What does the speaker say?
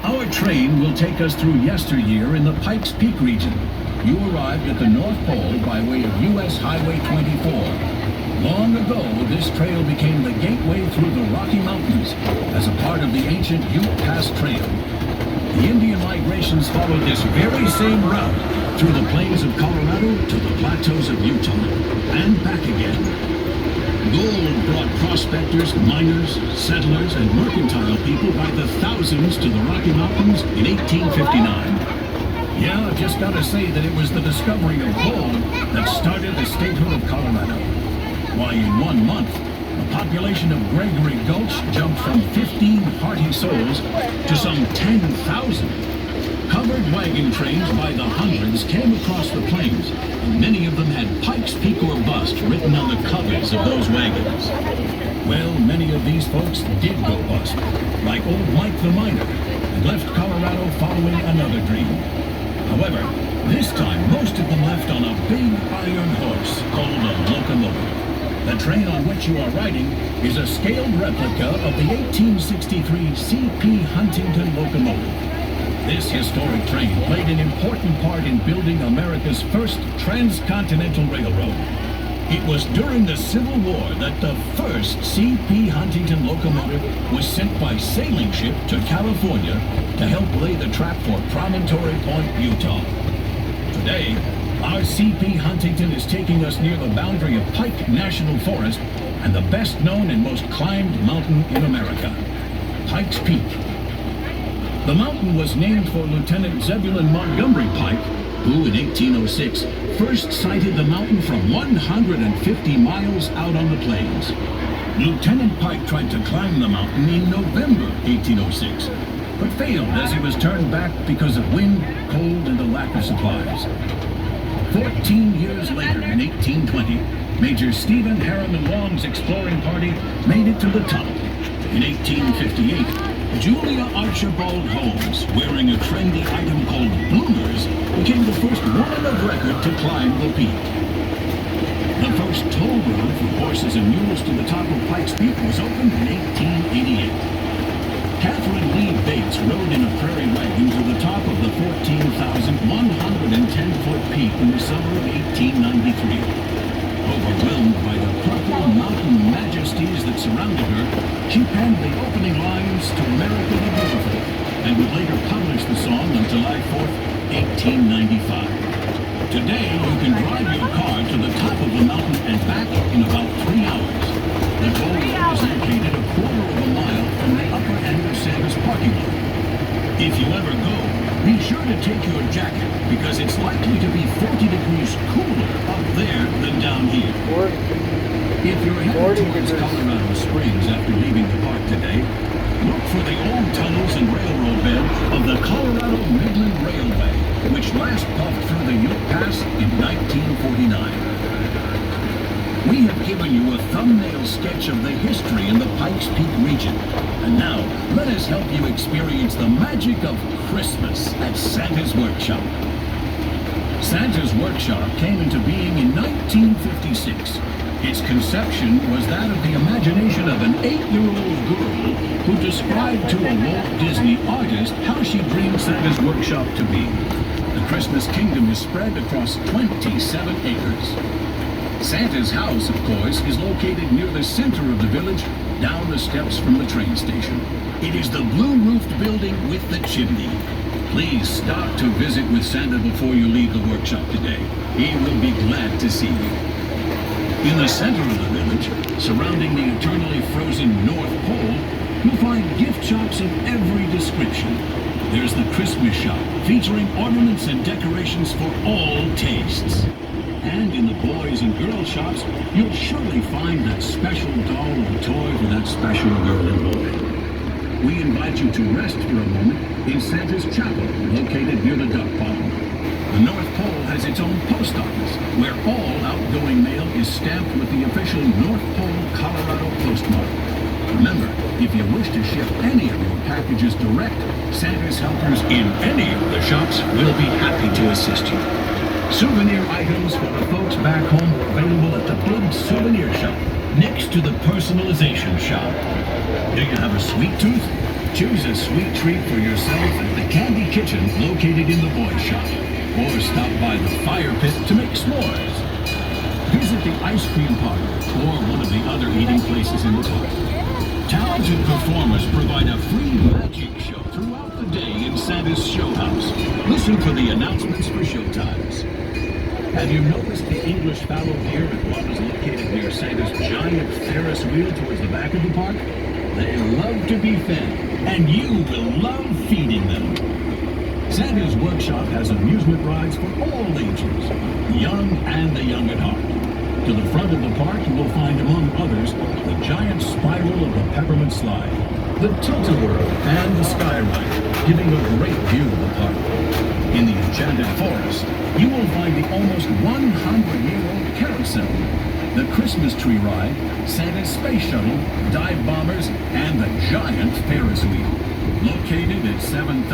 Our train will take us through yesteryear in the Pikes Peak region. You arrived at the North Pole by way of U.S. Highway 24. Long ago, this trail became the gateway through the Rocky Mountains as a part of the ancient Ute Pass Trail. The Indian migrations followed this very same route through the plains of Colorado to the plateaus of Utah and back again. Gold brought prospectors, miners, settlers, and mercantile people by the thousands to the Rocky Mountains in 1859. Yeah, I've just got to say that it was the discovery of gold that started the statehood of Colorado. Why, in 1 month, the population of Gregory Gulch jumped from 15 hearty souls to some 10,000. Covered wagon trains by the hundreds came across the plains, and many of them had Pikes Peak or bust written on the covers of those wagons. Well, many of these folks did go bust, like old Mike the Miner, and left Colorado following another dream. However, this time most of them left on a big iron horse called a locomotive. The train on which you are riding is a scaled replica of the 1863 C.P. Huntington locomotive. This historic train played an important part in building America's first transcontinental railroad. It was during the Civil War that the first C.P. Huntington locomotive was sent by sailing ship to California to help lay the track for Promontory Point, Utah. Today, our C.P. Huntington is taking us near the boundary of Pike National Forest and the best known and most climbed mountain in America, Pikes Peak. The mountain was named for Lieutenant Zebulon Montgomery Pike, who in 1806 first sighted the mountain from 150 miles out on the plains. Lieutenant Pike tried to climb the mountain in November 1806, but failed as he was turned back because of wind, cold, and a lack of supplies. 14 years later, in 1820, Major Stephen Harriman Long's exploring party made it to the top. In 1858, Julia Archibald Holmes, wearing a trendy item called bloomers, became the first woman of record to climb the peak. The first toll road for horses and mules to the top of Pikes Peak was opened in 1888. Catherine Lee Bates rode in a prairie wagon to the top of the 14,110-foot peak in the summer of 1893. Overwhelmed by the purple mountain majesties that surrounded her, she penned the opening lines to America the Beautiful, and would later publish the song on July 4th, 1895. Today, you can drive your car to the top of the mountain and back in about 3 hours. The toll road is located a quarter of a mile from the upper end of Santa's parking lot. If you ever go, be sure to take your jacket, because it's likely to be 40 degrees cooler up there than down here. If you're headed towards Colorado Springs after leaving the park today, look for the old tunnels and railroad bed of the Colorado Midland Railway, which last puffed through the Ute Pass in 1949. We have given you a thumbnail sketch of the history in the Pikes Peak region. And now, let us help you experience the magic of Christmas at Santa's Workshop. Santa's Workshop came into being in 1956. Its conception was that of the imagination of an 8-year-old girl who described to a Walt Disney artist how she dreamed Santa's Workshop to be. The Christmas kingdom is spread across 27 acres. Santa's house, of course, is located near the center of the village, down the steps from the train station. It is the blue-roofed building with the chimney. Please stop to visit with Santa before you leave the workshop today. He will be glad to see you. In the center of the village, surrounding the eternally frozen North Pole, you'll find gift shops of every description. There's the Christmas shop, featuring ornaments and decorations for all tastes. And in the boys and girls shops, you'll surely find that special doll or toy for that special girl and boy. We invite you to rest for a moment in Santa's Chapel, located near the duck pond. The North Pole has its own post office, where all outgoing mail is stamped with the official North Pole, Colorado postmark. Remember, if you wish to ship any of your packages direct, Santa's helpers in any of the shops will be happy to assist you. Souvenir items for the folks back home available at the big souvenir shop next to the personalization shop. Do you have a sweet tooth? Choose a sweet treat for yourself at the Candy Kitchen located in the Boys Shop. Or stop by the Fire Pit to make s'mores. Visit the ice cream parlor or one of the other eating places in the park. Talented performers provide a free magic show throughout the day in Santa's show house. Listen for the announcements for showtimes. Have you noticed the English fallow deer at what is located near Santa's giant Ferris wheel towards the back of the park? They love to be fed, and you will love feeding them. Santa's Workshop has amusement rides for all ages, young and the young at heart. To the front of the park, you will find, among others, the giant spiral of the Peppermint Slide, the Tilt-A-Whirl, and the Sky Ride, giving a great view of the park. In the Enchanted Forest, you will find the almost 100-year-old carousel, the Christmas tree ride, Santa's space shuttle, dive bombers, and the giant Ferris wheel. Located at 7,000